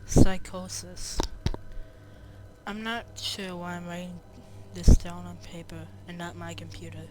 Psychosis. I'm not sure why I'm writing this down on paper and not my computer.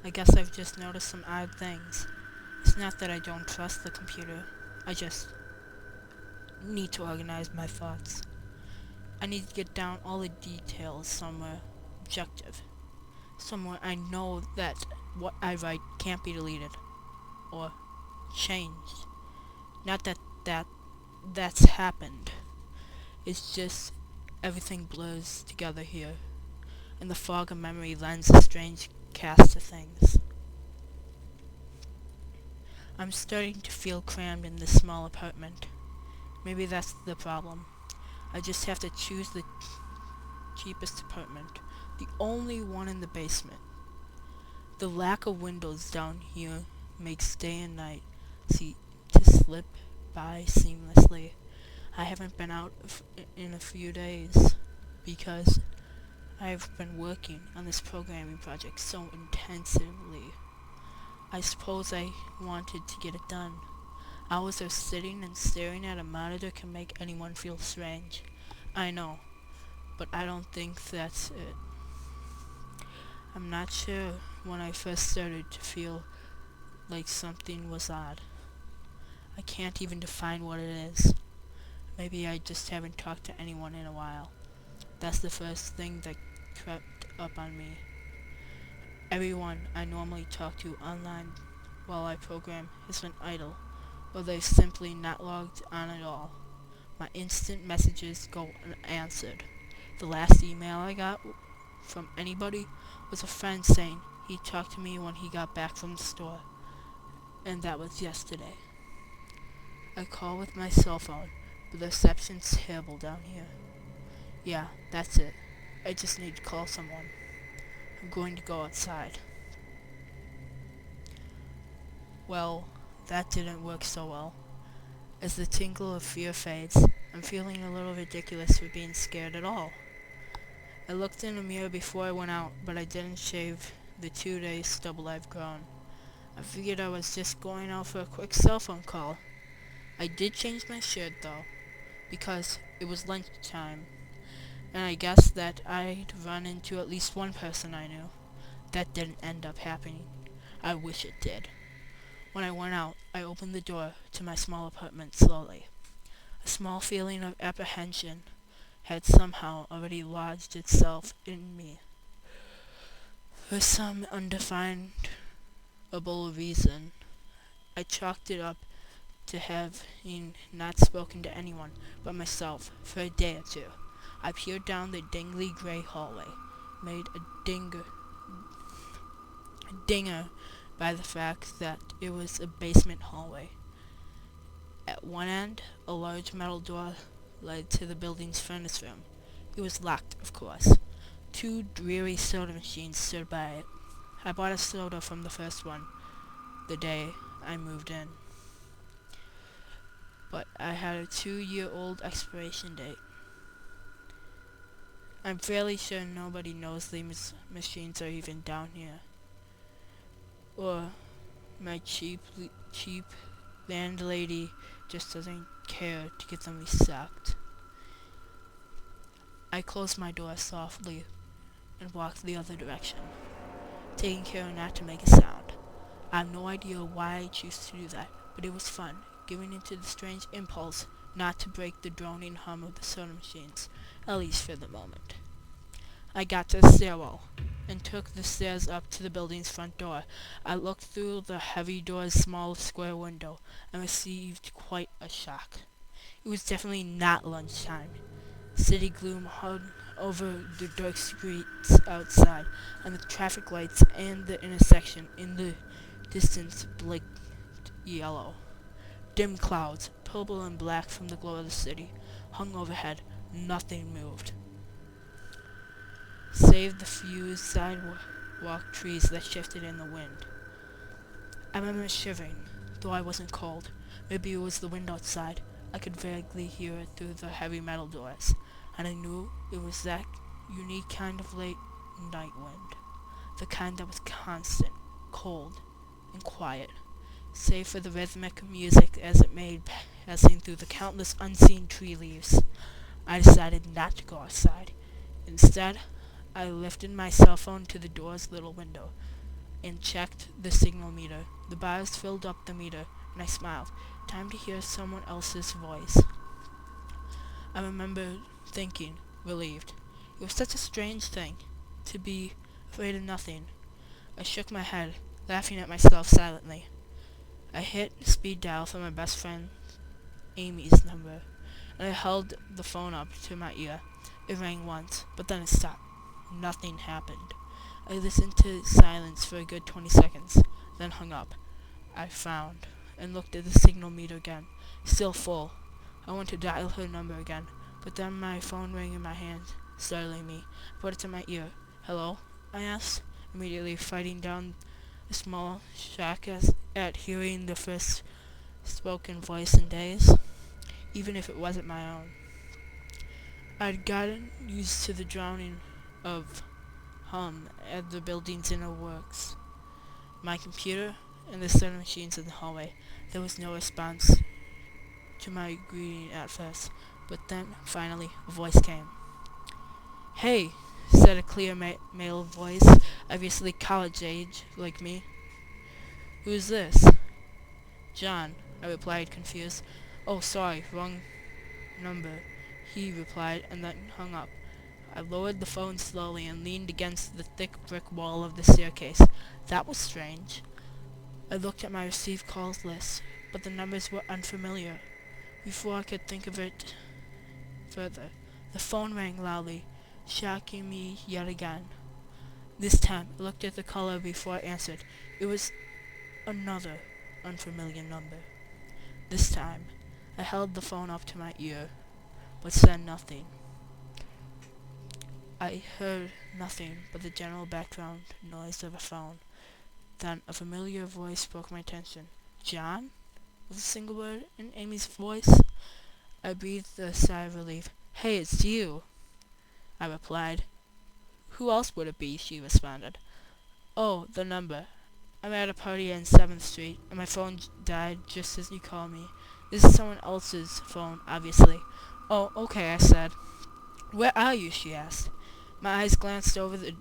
I guess I've just noticed some odd things. It's not that I don't trust the computer. I just need to organize my thoughts. I need to get down all the details somewhere objective. Somewhere I know that what I write can't be deleted or changed. Not that that's happened. It's just everything blurs together here, and the fog of memory lends a strange cast to things. I'm starting to feel crammed in this small apartment. Maybe that's the problem. I just have to choose the cheapest apartment, the only one in the basement. The lack of windows down here makes day and night seem to slip by seamlessly. I haven't been out in a few days because I've been working on this programming project so intensively. I suppose I wanted to get it done. Hours of sitting and staring at a monitor can make anyone feel strange. I know, but I don't think that's it. I'm not sure when I first started to feel like something was odd. I can't even define what it is. Maybe I just haven't talked to anyone in a while. That's the first thing that crept up on me. Everyone I normally talk to online while I program has been idle, or they've simply not logged on at all. My instant messages go unanswered. The last email I got from anybody was a friend saying he talked to me when he got back from the store, and that was yesterday. I call with my cell phone, but the reception's terrible down here. Yeah, that's it. I just need to call someone. I'm going to go outside. Well, that didn't work so well. As the tingle of fear fades, I'm feeling a little ridiculous for being scared at all. I looked in the mirror before I went out, but I didn't shave the 2 days stubble I've grown. I figured I was just going out for a quick cell phone call. I did change my shirt though, because it was lunchtime, and I guessed that I'd run into at least one person I knew. That didn't end up happening. I wish it did. When I went out, I opened the door to my small apartment slowly. A small feeling of apprehension had somehow already lodged itself in me. For some undefinable reason, I chalked it up to having not spoken to anyone but myself for a day or two. I peered down the dingly gray hallway, made a dinger by the fact that it was a basement hallway. At one end, a large metal door led to the building's furnace room. It was locked, of course. 2 dreary soda machines stood by it. I bought a soda from the first one the day I moved in, but I had a 2-year-old expiration date. I'm fairly sure nobody knows these machines are even down here. Or my cheap landlady just doesn't care to get them restocked. I closed my door softly and walked the other direction, taking care not to make a sound. I have no idea why I choose to do that, but it was fun, giving into the strange impulse not to break the droning hum of the soda machines, at least for the moment. I got to the stairwell and took the stairs up to the building's front door. I looked through the heavy door's small square window and received quite a shock. It was definitely not lunchtime. City gloom hung over the dark streets outside, and the traffic lights and the intersection in the distance blinked yellow. Dim clouds, purple and black from the glow of the city, hung overhead. Nothing moved, save the few sidewalk trees that shifted in the wind. I remember shivering, though I wasn't cold. Maybe it was the wind outside. I could vaguely hear it through the heavy metal doors, and I knew it was that unique kind of late night wind, the kind that was constant, cold, and quiet, save for the rhythmic music as it made passing through the countless unseen tree leaves. I decided not to go outside. Instead, I lifted my cell phone to the door's little window and checked the signal meter. The bars filled up the meter, and I smiled. Time to hear someone else's voice. I remember thinking, relieved. It was such a strange thing, to be afraid of nothing. I shook my head, laughing at myself silently. I hit speed dial for my best friend Amy's number, and I held the phone up to my ear. It rang once, but then it stopped. Nothing happened. I listened to silence for a good 20 seconds, then hung up. I frowned and looked at the signal meter again. Still full. I went to dial her number again, but then my phone rang in my hand, startling me. I put it to my ear. "Hello?" I asked, immediately fighting down a small shock at hearing the first spoken voice in days, even if it wasn't my own. I'd gotten used to the drowning of hum at the building's inner works. My computer and the set of machines in the hallway. There was no response to my greeting at first, but then, finally, a voice came. "Hey," said a clear male voice, obviously college age, like me. "Who's this?" "John," I replied, confused. "Oh, sorry, wrong number," he replied, and then hung up. I lowered the phone slowly and leaned against the thick brick wall of the staircase. That was strange. I looked at my received calls list, but the numbers were unfamiliar. Before I could think of it further, the phone rang loudly, shocking me yet again. This time, I looked at the caller before I answered. It was another unfamiliar number. This time, I held the phone up to my ear, but said nothing. I heard nothing but the general background noise of a phone. Then a familiar voice broke my attention. "John?" was a single word in Amy's voice. I breathed a sigh of relief. "Hey, it's you," I replied. "Who else would it be?" she responded. "Oh, the number. I'm at a party on 7th Street, and my phone died just as you called me. This is someone else's phone, obviously." "Oh, okay," I said. "Where are you?" she asked. My eyes glanced over the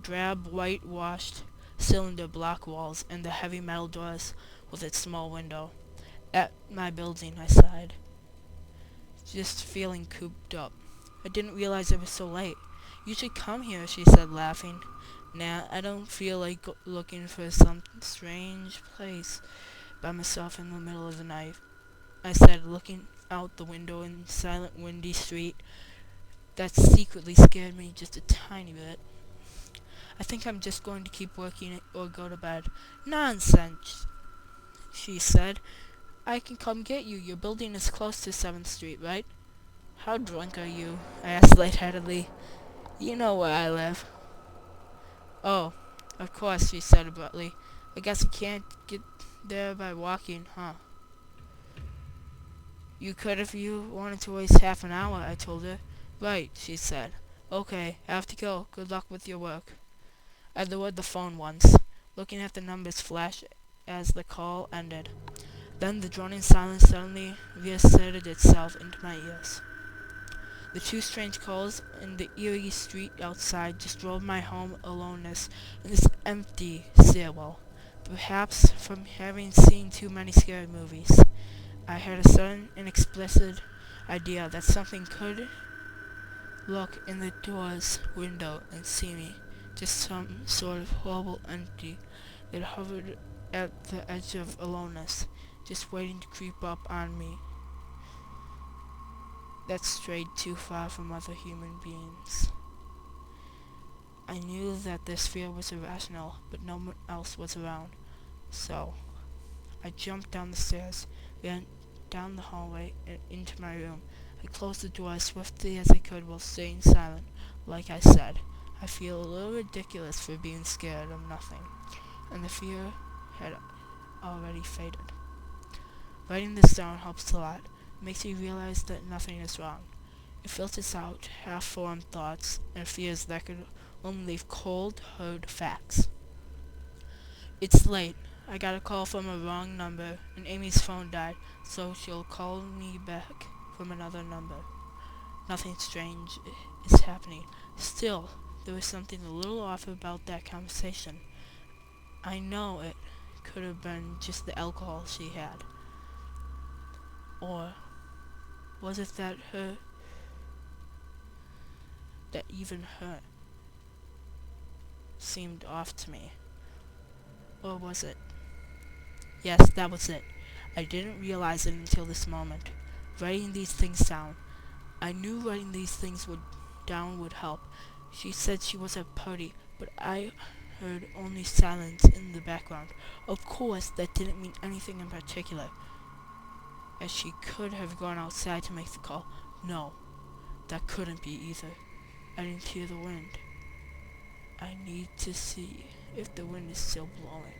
drab, whitewashed cylinder block walls and the heavy metal doors with its small window. "At my building," I sighed, just feeling cooped up. I didn't realize it was so late. "You should come here," she said, laughing. "Nah, I don't feel like looking for some strange place by myself in the middle of the night," I said, looking out the window in the silent, windy street. That secretly scared me just a tiny bit. "I think I'm just going to keep working or go to bed." "Nonsense," she said. "I can come get you. Your building is close to 7th Street, right?" "How drunk are you?" I asked lightheadedly. "You know where I live." "Oh, of course," she said abruptly. "I guess you can't get there by walking, huh?" "You could if you wanted to waste half an hour," I told her. "Right," she said. "Okay, I have to go. Good luck with your work." I lowered the phone once, looking at the numbers flash as the call ended. Then the droning silence suddenly reasserted itself into my ears. The two strange calls in the eerie street outside just drove my home aloneness in this empty stairwell. Perhaps from having seen too many scary movies, I had a sudden and explicit idea that something could look in the door's window and see me. Just some sort of horrible entity that hovered at the edge of aloneness, just waiting to creep up on me, that strayed too far from other human beings. I knew that this fear was irrational, but no one else was around. So, I jumped down the stairs, ran down the hallway, and into my room. I closed the door as swiftly as I could while staying silent. Like I said, I feel a little ridiculous for being scared of nothing, and the fear had already faded. Writing this down helps a lot. It makes me realize that nothing is wrong. It filters out half-formed thoughts and fears that could only leave cold, hard facts. It's late. I got a call from a wrong number, and Amy's phone died, so she'll call me back from another number. Nothing strange is happening. Still, there was something a little off about that conversation. I know it could have been just the alcohol she had. Or was it that even her seemed off to me? Or was it? Yes, that was it. I didn't realize it until this moment. Writing these things down. I knew writing these things down would help. She said she was at a party, but I heard only silence in the background. Of course, that didn't mean anything in particular, as she could have gone outside to make the call. No, that couldn't be either. I didn't hear the wind. I need to see if the wind is still blowing.